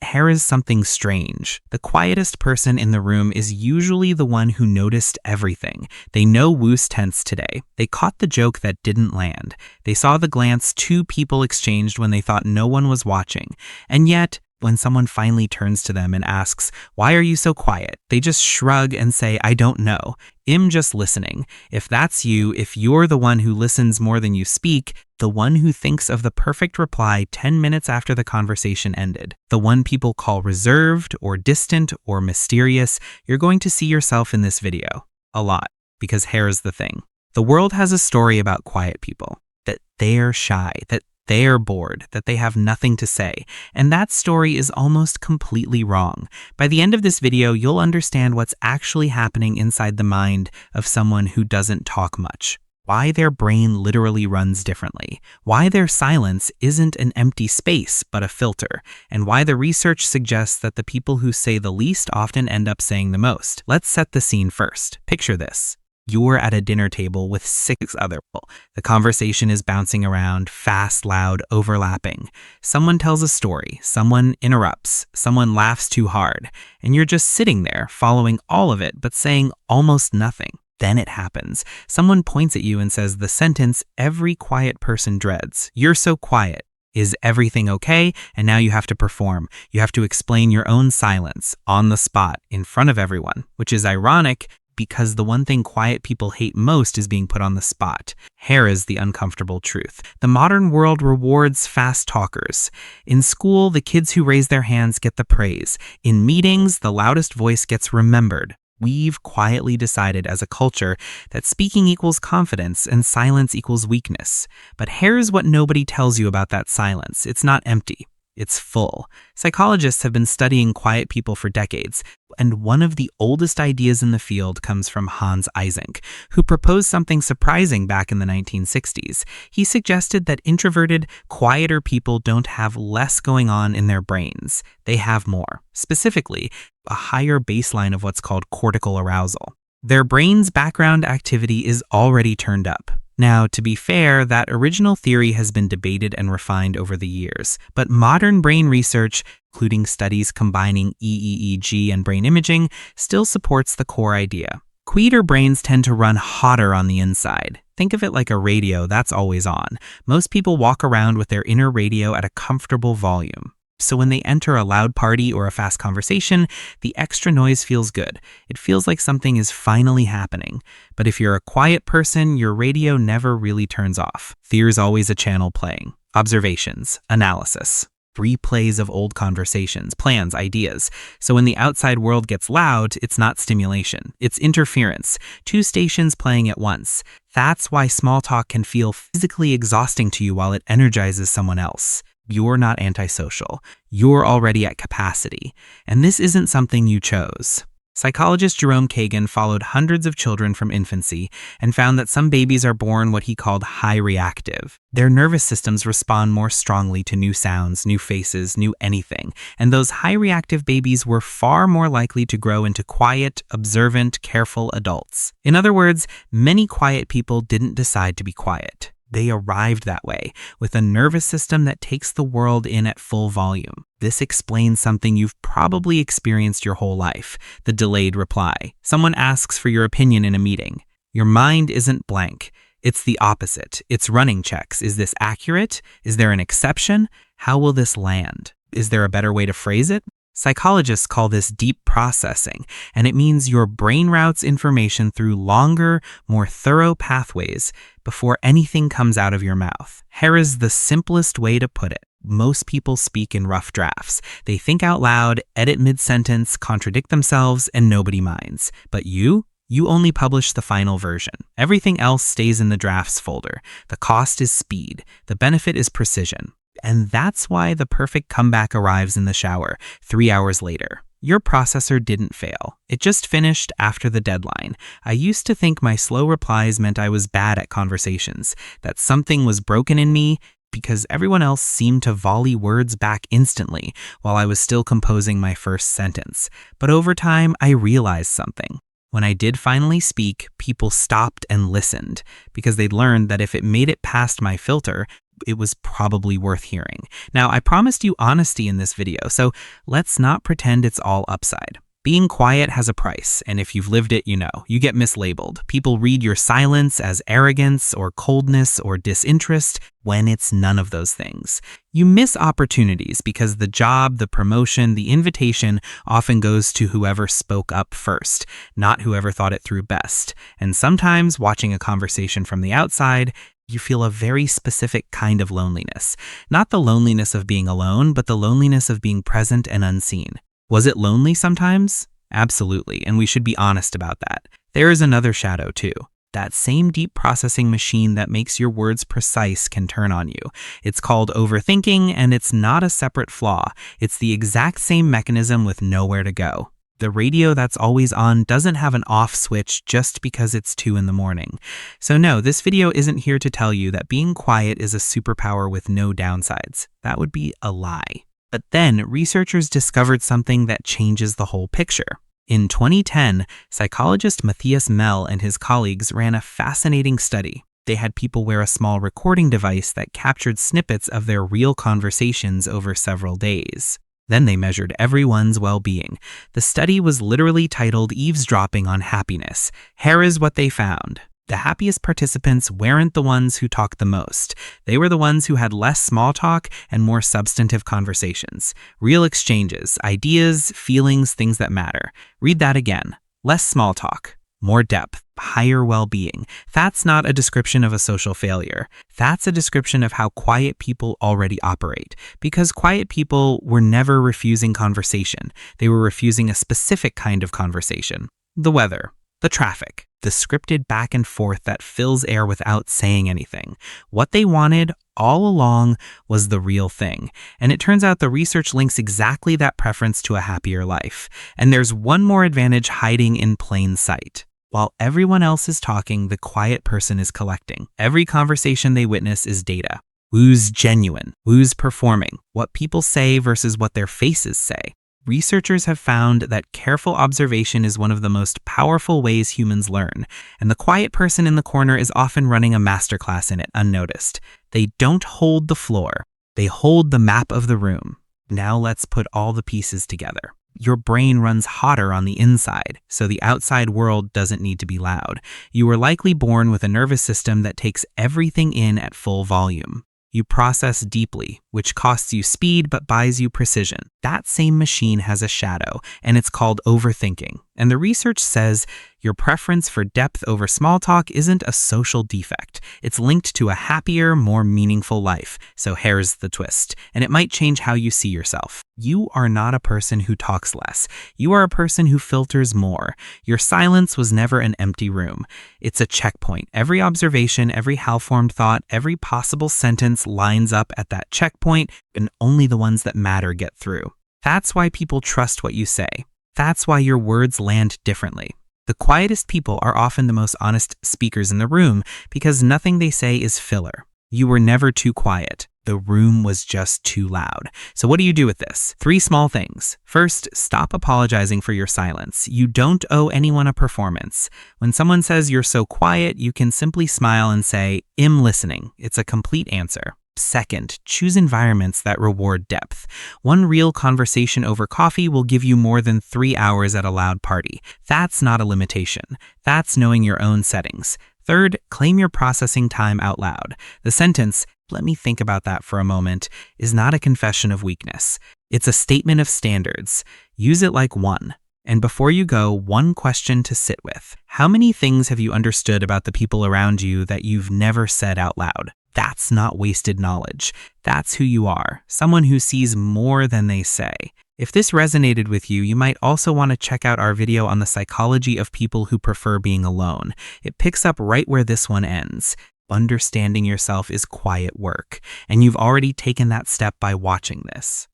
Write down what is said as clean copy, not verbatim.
Here is something strange. The quietest person in the room is usually the one who noticed everything. They know Wu's tense today. They caught the joke that didn't land. They saw the glance two people exchanged when they thought no one was watching. And yet, when someone finally turns to them and asks, "Why are you so quiet?" they just shrug and say, "I don't know. I'm just listening." If that's you, if you're the one who listens more than you speak, the one who thinks of the perfect reply 10 minutes after the conversation ended, the one people call reserved or distant or mysterious, you're going to see yourself in this video. A lot. Because here's the thing. The world has a story about quiet people. That they're shy, that they're bored, that they have nothing to say. And that story is almost completely wrong. By the end of this video, you'll understand what's actually happening inside the mind of someone who doesn't talk much. Why their brain literally runs differently. Why their silence isn't an empty space, but a filter. And why the research suggests that the people who say the least often end up saying the most. Let's set the scene first. Picture this. You're at a dinner table with 6 other people. The conversation is bouncing around, fast, loud, overlapping. Someone tells a story, someone interrupts, someone laughs too hard, and you're just sitting there, following all of it, but saying almost nothing. Then it happens. Someone points at you and says the sentence every quiet person dreads. "You're so quiet. Is everything okay?" And now you have to perform. You have to explain your own silence on the spot in front of everyone, which is ironic because the one thing quiet people hate most is being put on the spot. Here is the uncomfortable truth. The modern world rewards fast talkers. In school, the kids who raise their hands get the praise. In meetings, the loudest voice gets remembered. We've quietly decided as a culture that speaking equals confidence and silence equals weakness. But here's what nobody tells you about that silence. It's not empty. It's full. Psychologists have been studying quiet people for decades, and one of the oldest ideas in the field comes from Hans Eysenck, who proposed something surprising back in the 1960s. He suggested that introverted, quieter people don't have less going on in their brains. They have more. Specifically, a higher baseline of what's called cortical arousal. Their brain's background activity is already turned up. Now, to be fair, that original theory has been debated and refined over the years, but modern brain research, including studies combining EEG and brain imaging, still supports the core idea. Quieter brains tend to run hotter on the inside. Think of it like a radio that's always on. Most people walk around with their inner radio at a comfortable volume. So when they enter a loud party or a fast conversation, the extra noise feels good. It feels like something is finally happening. But if you're a quiet person, your radio never really turns off. There's always a channel playing. Observations, analysis, replays of old conversations, plans, ideas. So when the outside world gets loud, it's not stimulation. It's interference. 2 stations playing at once. That's why small talk can feel physically exhausting to you while it energizes someone else. You're not antisocial. You're already at capacity. And this isn't something you chose. Psychologist Jerome Kagan followed hundreds of children from infancy and found that some babies are born what he called high reactive. Their nervous systems respond more strongly to new sounds, new faces, new anything. And those high reactive babies were far more likely to grow into quiet, observant, careful adults. In other words, many quiet people didn't decide to be quiet. They arrived that way, with a nervous system that takes the world in at full volume. This explains something you've probably experienced your whole life, the delayed reply. Someone asks for your opinion in a meeting. Your mind isn't blank. It's the opposite. It's running checks. Is this accurate? Is there an exception? How will this land? Is there a better way to phrase it? Psychologists call this deep processing, and it means your brain routes information through longer, more thorough pathways before anything comes out of your mouth. Here is the simplest way to put it. Most people speak in rough drafts. They think out loud, edit mid-sentence, contradict themselves, and nobody minds. But you only publish the final version. Everything else stays in the drafts folder. The cost is speed. The benefit is precision. And that's why the perfect comeback arrives in the shower 3 hours later. Your processor didn't fail. It just finished after the deadline. I used to think my slow replies meant I was bad at conversations, that something was broken in me because everyone else seemed to volley words back instantly while I was still composing my first sentence. But over time, I realized something. When I did finally speak, people stopped and listened because they'd learned that if it made it past my filter, it was probably worth hearing. Now, I promised you honesty in this video, so let's not pretend it's all upside. Being quiet has a price, and if you've lived it, you know. You get mislabeled. People read your silence as arrogance or coldness or disinterest when it's none of those things. You miss opportunities because the job, the promotion, the invitation often goes to whoever spoke up first, not whoever thought it through best. And sometimes, watching a conversation from the outside, you feel a very specific kind of loneliness. Not the loneliness of being alone, but the loneliness of being present and unseen. Was it lonely sometimes? Absolutely, and we should be honest about that. There is another shadow too. That same deep processing machine that makes your words precise can turn on you. It's called overthinking, and it's not a separate flaw. It's the exact same mechanism with nowhere to go. The radio that's always on doesn't have an off switch just because it's 2 in the morning. So no, this video isn't here to tell you that being quiet is a superpower with no downsides. That would be a lie. But then, researchers discovered something that changes the whole picture. In 2010, psychologist Matthias Mell and his colleagues ran a fascinating study. They had people wear a small recording device that captured snippets of their real conversations over several days. Then they measured everyone's well-being. The study was literally titled Eavesdropping on Happiness. Here is what they found. The happiest participants weren't the ones who talked the most. They were the ones who had less small talk and more substantive conversations. Real exchanges, ideas, feelings, things that matter. Read that again. Less small talk, more depth, higher well-being. That's not a description of a social failure. That's a description of how quiet people already operate. Because quiet people were never refusing conversation. They were refusing a specific kind of conversation. The weather, the traffic, the scripted back and forth that fills air without saying anything. What they wanted all along was the real thing. And it turns out the research links exactly that preference to a happier life. And there's one more advantage hiding in plain sight. While everyone else is talking, the quiet person is collecting. Every conversation they witness is data. Who's genuine? Who's performing? What people say versus what their faces say. Researchers have found that careful observation is one of the most powerful ways humans learn, and the quiet person in the corner is often running a masterclass in it unnoticed. They don't hold the floor. They hold the map of the room. Now let's put all the pieces together. Your brain runs hotter on the inside, so the outside world doesn't need to be loud. You were likely born with a nervous system that takes everything in at full volume. You process deeply, which costs you speed but buys you precision. That same machine has a shadow, and it's called overthinking. And the research says your preference for depth over small talk isn't a social defect. It's linked to a happier, more meaningful life. So here's the twist, and it might change how you see yourself. You are not a person who talks less. You are a person who filters more. Your silence was never an empty room. It's a checkpoint. Every observation, every half-formed thought, every possible sentence lines up at that checkpoint, and only the ones that matter get through. That's why people trust what you say. That's why your words land differently. The quietest people are often the most honest speakers in the room because nothing they say is filler. You were never too quiet. The room was just too loud. So what do you do with this? 3 small things. First, stop apologizing for your silence. You don't owe anyone a performance. When someone says you're so quiet, you can simply smile and say, "I'm listening." It's a complete answer. Second, choose environments that reward depth. One real conversation over coffee will give you more than 3 hours at a loud party. That's not a limitation. That's knowing your own settings. Third, claim your processing time out loud. The sentence, "Let me think about that for a moment," is not a confession of weakness. It's a statement of standards. Use it like one. And before you go, one question to sit with. How many things have you understood about the people around you that you've never said out loud? That's not wasted knowledge. That's who you are, someone who sees more than they say. If this resonated with you, you might also want to check out our video on the psychology of people who prefer being alone. It picks up right where this one ends. Understanding yourself is quiet work, and you've already taken that step by watching this.